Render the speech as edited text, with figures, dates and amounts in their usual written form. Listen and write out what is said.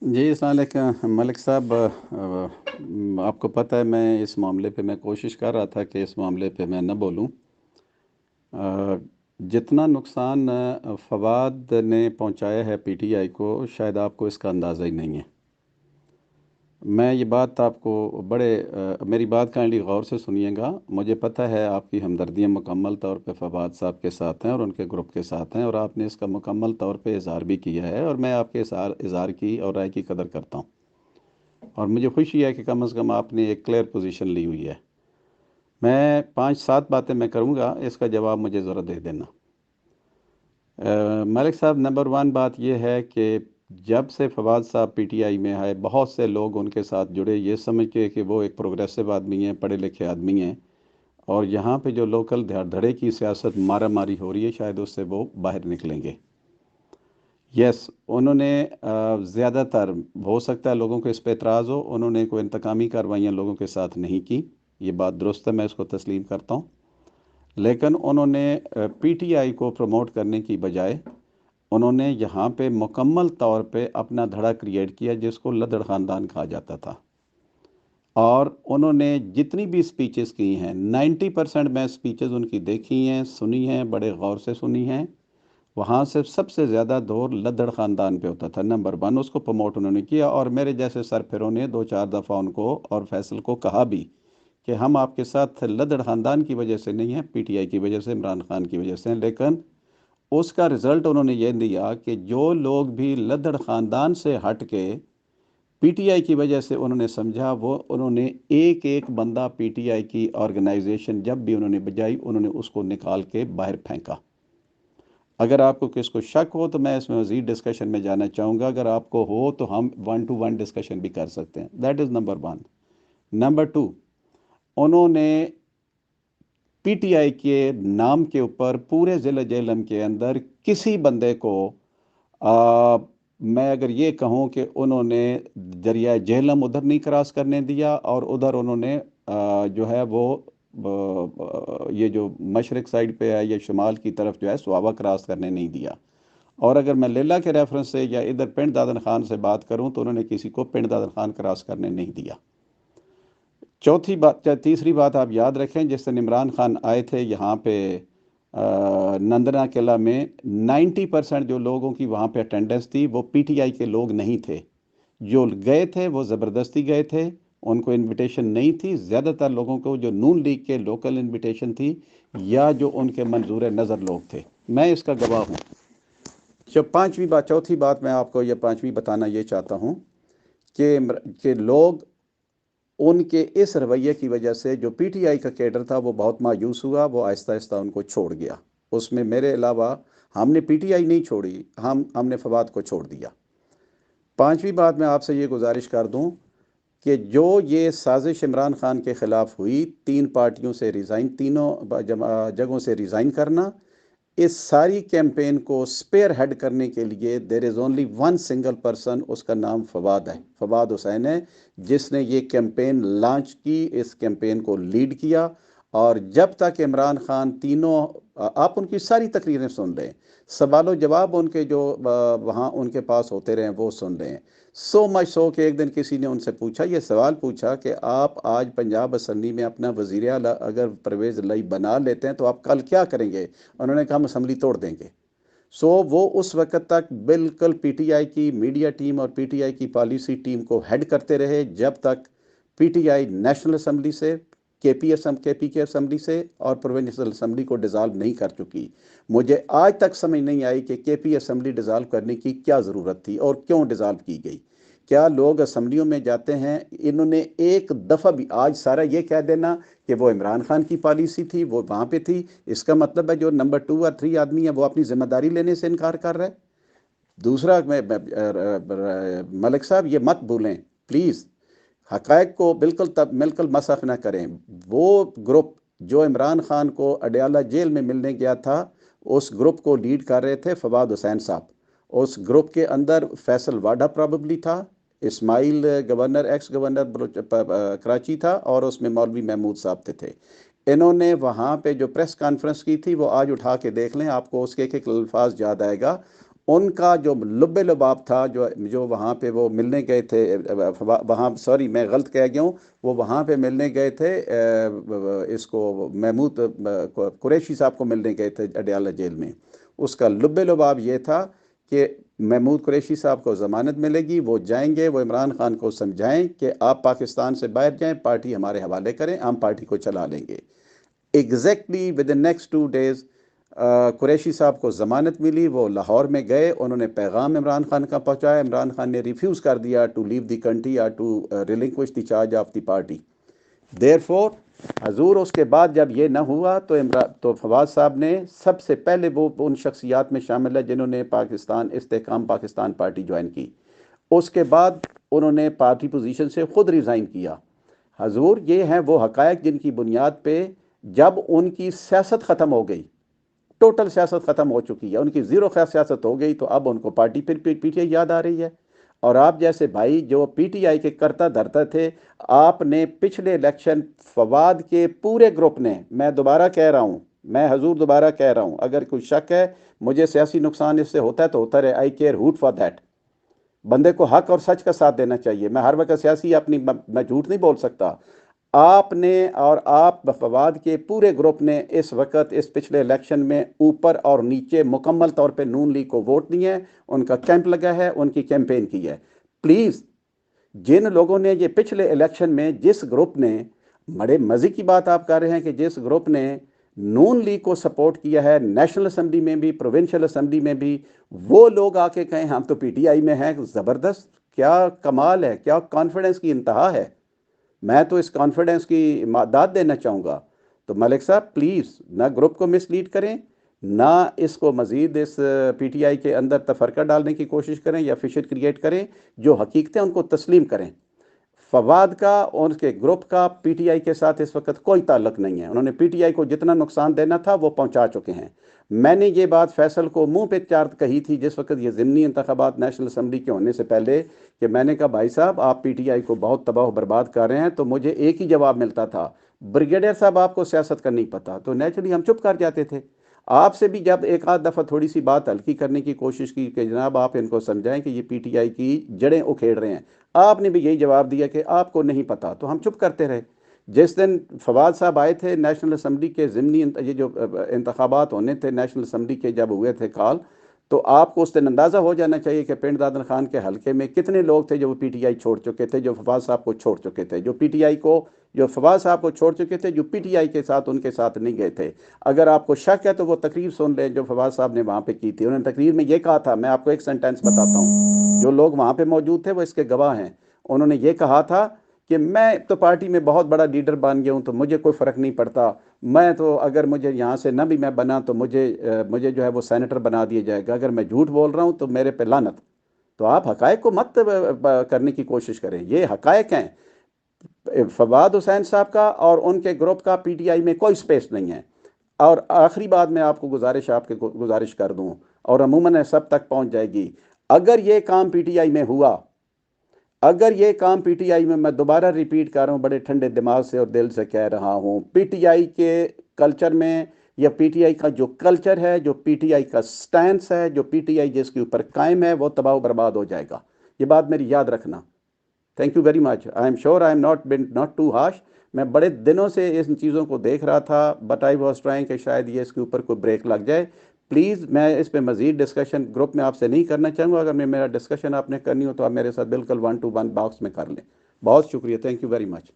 جی السلام علیکم ملک صاحب، آپ کو پتہ ہے میں اس معاملے پہ میں کوشش کر رہا تھا کہ اس معاملے پہ میں نہ بولوں۔ جتنا نقصان فواد نے پہنچایا ہے پی ٹی آئی کو، شاید آپ کو اس کا اندازہ ہی نہیں ہے۔ میں یہ بات آپ کو میری بات کائنڈلی غور سے سنیے گا۔ مجھے پتہ ہے آپ کی ہمدردیاں مکمل طور پہ فواد صاحب کے ساتھ ہیں اور ان کے گروپ کے ساتھ ہیں، اور آپ نے اس کا مکمل طور پہ اظہار بھی کیا ہے، اور میں آپ کے اظہار کی اور رائے کی قدر کرتا ہوں، اور مجھے خوشی ہے کہ کم از کم آپ نے ایک کلیئر پوزیشن لی ہوئی ہے۔ میں 5-7 باتیں میں کروں گا، اس کا جواب مجھے ذرا دے دینا۔ ملک صاحب، نمبر 1 بات یہ ہے کہ جب سے فواد صاحب پی ٹی آئی میں آئے، بہت سے لوگ ان کے ساتھ جڑے یہ سمجھ کے کہ وہ ایک پروگریسو آدمی ہیں، پڑھے لکھے آدمی ہیں، اور یہاں پہ جو لوکل دھڑے کی سیاست مارا ماری ہو رہی ہے، شاید اس سے وہ باہر نکلیں گے۔ یس، انہوں نے زیادہ تر، ہو سکتا ہے لوگوں کو اس پہ اعتراض ہو، انہوں نے کوئی انتقامی کارروائیاں لوگوں کے ساتھ نہیں کی، یہ بات درست ہے، میں اس کو تسلیم کرتا ہوں۔ لیکن انہوں نے پی ٹی آئی کو پروموٹ کرنے کی بجائے انہوں نے یہاں پہ مکمل طور پہ اپنا دھڑا کریٹ کیا، جس کو لدڑ خاندان کہا جاتا تھا، اور انہوں نے جتنی بھی سپیچز کی ہیں 90% میں سپیچز ان کی دیکھی ہیں، سنی ہیں، بڑے غور سے سنی ہیں۔ وہاں سے سب سے زیادہ دور لدڑ خاندان پہ ہوتا تھا، نمبر 1 اس کو پروموٹ انہوں نے کیا، اور میرے جیسے سرپھروں نے 2-4 دفعہ ان کو اور فیصل کو کہا بھی کہ ہم آپ کے ساتھ لدڑ خاندان کی وجہ سے نہیں ہیں، پی ٹی آئی کی وجہ سے، عمران خان کی وجہ سے ہیں۔ لیکن اس کا رزلٹ انہوں نے یہ دیا کہ جو لوگ بھی لدڑ خاندان سے ہٹ کے پی ٹی آئی کی وجہ سے انہوں نے سمجھا، وہ انہوں نے ایک ایک بندہ پی ٹی آئی کی آرگنائزیشن جب بھی انہوں نے بجائی، انہوں نے اس کو نکال کے باہر پھینکا۔ اگر آپ کو کس کو شک ہو تو میں اس میں مزید ڈسکشن میں جانا چاہوں گا، اگر آپ کو ہو تو ہم 1 to 1 ڈسکشن بھی کر سکتے ہیں۔ That is number 1۔ نمبر 2، انہوں نے پی ٹی آئی کے نام کے اوپر پورے ضلع جہلم کے اندر کسی بندے کو میں اگر یہ کہوں کہ انہوں نے دریائے جہلم ادھر نہیں کراس کرنے دیا، اور ادھر انہوں نے جو ہے وہ یہ جو مشرق سائڈ پہ ہے یا شمال کی طرف جو ہے سوابا کراس کرنے نہیں دیا۔ اور اگر میں لیلا کے ریفرنس سے یا ادھر پنڈ دادن خان سے بات کروں تو انہوں نے کسی کو پنڈ دادن خان کراس کرنے نہیں دیا۔ تیسری بات آپ یاد رکھیں، جس دن عمران خان آئے تھے یہاں پہ نندنا قلعہ میں، 90% جو لوگوں کی وہاں پہ اٹینڈنس تھی وہ پی ٹی آئی کے لوگ نہیں تھے۔ جو گئے تھے وہ زبردستی گئے تھے، ان کو انویٹیشن نہیں تھی۔ زیادہ تر لوگوں کو جو نون لیگ کے لوکل انویٹیشن تھی، یا جو ان کے منظور نظر لوگ تھے، میں اس کا گواہ ہوں۔ چوتھی بات میں آپ کو یہ پانچویں بتانا یہ چاہتا ہوں کہ لوگ ان کے اس رویے کی وجہ سے، جو پی ٹی آئی کا کیڈر تھا وہ بہت مایوس ہوا، وہ آہستہ آہستہ ان کو چھوڑ گیا۔ اس میں میرے علاوہ ہم نے پی ٹی آئی نہیں چھوڑی، ہم نے فواد کو چھوڑ دیا۔ پانچویں بات میں آپ سے یہ گزارش کر دوں کہ جو یہ سازش عمران خان کے خلاف ہوئی، 3 پارٹیوں سے ریزائن، تینوں جگہوں سے ریزائن کرنا، اس ساری کیمپین کو سپیئر ہیڈ کرنے کے لیے دیر از اونلی 1 single person، اس کا نام فواد ہے، فواد حسین ہے، جس نے یہ کیمپین لانچ کی، اس کیمپین کو لیڈ کیا۔ اور جب تک عمران خان آپ ان کی ساری تقریریں سن رہے ہیں، سوال و جواب ان کے جو وہاں ان کے پاس ہوتے رہے ہیں وہ سن رہے ہیں، سو مچ سو کہ ایک دن کسی نے ان سے پوچھا، یہ سوال پوچھا کہ آپ آج پنجاب اسمبلی میں اپنا وزیر اعلیٰ اگر پرویز الہی بنا لیتے ہیں تو آپ کل کیا کریں گے؟ انہوں نے کہا ہم اسمبلی توڑ دیں گے۔ وہ اس وقت تک بالکل پی ٹی آئی کی میڈیا ٹیم اور پی ٹی آئی کی پالیسی ٹیم کو ہیڈ کرتے رہے، جب تک P T I national assembly سے، کے پی کے اسمبلی سے اور پروونشل اسمبلی کو ڈیزالو نہیں کر چکی۔ مجھے آج تک سمجھ نہیں آئی کہ کے پی اسمبلی ڈیزالو کرنے کی کیا ضرورت تھی اور کیوں ڈیزالو کی گئی۔ کیا لوگ اسمبلیوں میں جاتے ہیں؟ انہوں نے ایک دفعہ بھی آج سارا یہ کہہ دینا کہ وہ عمران خان کی پالیسی تھی، وہ وہاں پہ تھی، اس کا مطلب ہے جو نمبر 2 اور 3 آدمی ہے وہ اپنی ذمہ داری لینے سے انکار کر رہا ہے۔ دوسرا، ملک صاحب یہ مت بھولیں پلیز، حقائق کو بالکل مسخ نہ کریں۔ وہ گروپ جو عمران خان کو اڈیالہ جیل میں ملنے گیا تھا، اس گروپ کو لیڈ کر رہے تھے فواد حسین صاحب۔ اس گروپ کے اندر فیصل واڈا پراببلی تھا، اسماعیل ایکس گورنر کراچی تھا، اور اس میں مولوی محمود صاحب تھے۔ انہوں نے وہاں پہ جو پریس کانفرنس کی تھی وہ آج اٹھا کے دیکھ لیں، آپ کو اس کے ایک الفاظ یاد آئے گا۔ ان کا جو لب لباب تھا، جو وہاں پہ وہ ملنے گئے تھے، وہاں سوری میں غلط کہہ گیا ہوں، وہ وہاں پہ ملنے گئے تھے، اس کو محمود قریشی صاحب کو ملنے گئے تھے اڈیالہ جیل میں. اس کا لب لباب یہ تھا کہ محمود قریشی صاحب کو ضمانت ملے گی، وہ جائیں گے، وہ عمران خان کو سمجھائیں کہ آپ پاکستان سے باہر جائیں، پارٹی ہمارے حوالے کریں، ہم پارٹی کو چلا لیں گے. Exactly with in next 2 days Qureshi صاحب کو ضمانت ملی، وہ لاہور میں گئے، انہوں نے پیغام عمران خان کا پہنچایا، عمران خان نے ریفیوز کر دیا ٹو لیو دی کنٹری یا to relinquish the charge of the party. Therefore حضور اس کے بعد جب یہ نہ ہوا تو فواد صاحب نے سب سے پہلے وہ ان شخصیات میں شامل ہے جنہوں نے استحکام پاکستان پارٹی جوائن کی. اس کے بعد انہوں نے پارٹی پوزیشن سے خود ریزائن کیا. حضور یہ ہیں وہ حقائق جن کی بنیاد پہ جب ان کی سیاست ختم ہو گئی، ٹوٹل سیاست ختم ہو چکی ہے، ان کی زیرو خیر سیاست ہو گئی، تو اب ان کو پارٹی پھر پی ٹی آئی یاد آ رہی ہے. اور آپ جیسے بھائی جو پی ٹی آئی کے کرتا دھرتا تھے، آپ نے پچھلے الیکشن فواد کے پورے گروپ نے، میں دوبارہ کہہ رہا ہوں، میں حضور دوبارہ کہہ رہا ہوں، اگر کوئی شک ہے مجھے سیاسی نقصان اس سے ہوتا ہے تو ہوتا رہے، I care hoot for that. بندے کو حق اور سچ کا ساتھ دینا چاہیے. میں ہر وقت سیاسی میں جھوٹ نہیں بول سکتا. آپ نے اور آپ فواد کے پورے گروپ نے اس وقت اس پچھلے الیکشن میں اوپر اور نیچے مکمل طور پہ نون لیگ کو ووٹ دیے ہیں، ان کا کیمپ لگا ہے، ان کی کیمپین کی ہے. پلیز جن لوگوں نے یہ پچھلے الیکشن میں جس گروپ نے، بڑے مزے کی بات آپ کر رہے ہیں کہ جس گروپ نے نون لیگ کو سپورٹ کیا ہے نیشنل اسمبلی میں بھی پروونشل اسمبلی میں بھی، وہ لوگ آ کے کہیں ہم تو پی ٹی آئی میں ہیں. زبردست، کیا کمال ہے، کیا کانفیڈنس کی انتہا ہے. میں تو اس کانفیڈنس کی داد دینا چاہوں گا. تو ملک صاحب پلیز نہ گروپ کو مس لیڈ کریں، نہ اس کو مزید اس پی ٹی آئی کے اندر تفرقہ ڈالنے کی کوشش کریں یا فشر کریٹ کریں. جو حقیقتیں ان کو تسلیم کریں. فواد کا اور اس کے گروپ کا پی ٹی آئی کے ساتھ اس وقت کوئی تعلق نہیں ہے. انہوں نے پی ٹی آئی کو جتنا نقصان دینا تھا وہ پہنچا چکے ہیں. میں نے یہ بات فیصل کو منہ پہ چار کہی تھی جس وقت یہ ضمنی انتخابات نیشنل اسمبلی کے ہونے سے پہلے، کہ میں نے کہا بھائی صاحب آپ پی ٹی آئی کو بہت تباہ و برباد کر رہے ہیں. تو مجھے ایک ہی جواب ملتا تھا، بریگیڈیئر صاحب آپ کو سیاست کا نہیں پتا. تو نیچرلی ہم چپ کر جاتے تھے. آپ سے بھی جب ایک آدھ دفعہ تھوڑی سی بات ہلکی کرنے کی کوشش کی کہ جناب آپ ان کو سمجھائیں کہ یہ پی ٹی آئی کی جڑیں اکھیڑ رہے ہیں، آپ نے بھی یہی جواب دیا کہ آپ کو نہیں پتا. تو ہم چپ کرتے رہے. جس دن فواد صاحب آئے تھے نیشنل اسمبلی کے ضمنی یہ جو انتخابات ہونے تھے نیشنل اسمبلی کے جب ہوئے تھے کال، تو آپ کو اس دن اندازہ ہو جانا چاہیے کہ پنڈ دادن خان کے حلقے میں کتنے لوگ تھے جو پی ٹی آئی چھوڑ چکے تھے، جو فواد صاحب کو چھوڑ چکے تھے، جو پی ٹی آئی کو، جو فواد صاحب کو چھوڑ چکے تھے، جو پی ٹی آئی کے ساتھ ان کے ساتھ نہیں گئے تھے. اگر آپ کو شک ہے تو وہ تقریر سن لیں جو فواد صاحب نے وہاں پہ کی تھی. انہوں نے تقریر میں یہ کہا تھا، میں آپ کو ایک سینٹینس بتاتا ہوں، جو لوگ وہاں پہ موجود تھے وہ اس کے گواہ ہیں. انہوں نے یہ کہا تھا کہ میں تو پارٹی میں بہت بڑا لیڈر بن گیا ہوں تو مجھے کوئی فرق نہیں پڑتا، میں تو اگر مجھے یہاں سے نہ بھی میں بنا تو مجھے جو ہے وہ سینیٹر بنا دیا جائے گا، اگر میں جھوٹ بول رہا ہوں تو میرے پہ لعنت. تو آپ حقائق کو مت کرنے کی کوشش کریں، یہ حقائق ہیں. فواد حسین صاحب کا اور ان کے گروپ کا پی ٹی آئی میں کوئی سپیس نہیں ہے. اور آخری بات میں آپ کو گزارش کر دوں، اور عموماً سب تک پہنچ جائے گی، اگر یہ کام پی ٹی آئی میں ہوا، اگر یہ کام پی ٹی آئی میں دوبارہ ریپیٹ کر رہا ہوں، بڑے ٹھنڈے دماغ سے اور دل سے کہہ رہا ہوں، پی ٹی آئی کے کلچر میں، یا پی ٹی آئی کا جو کلچر ہے، جو پی ٹی آئی کا سٹینس ہے، جو پی ٹی آئی جس کے اوپر قائم ہے، وہ تباہ و برباد ہو جائے گا. یہ بات میری یاد رکھنا. Thank you very much. I am sure I am not too harsh. میں بڑے دنوں سے ان چیزوں کو دیکھ رہا تھا، بٹ آئی واز ٹرائنگ کہ شاید یہ اس کے اوپر کوئی بریک لگ جائے. پلیز میں اس پہ مزید ڈسکشن گروپ میں آپ سے نہیں کرنا چاہوں گا. اگر میرا ڈسکشن آپ نے کرنی ہو تو آپ میرے ساتھ بالکل 1 to 1 باکس میں کر لیں. بہت شکریہ. Thank you very much.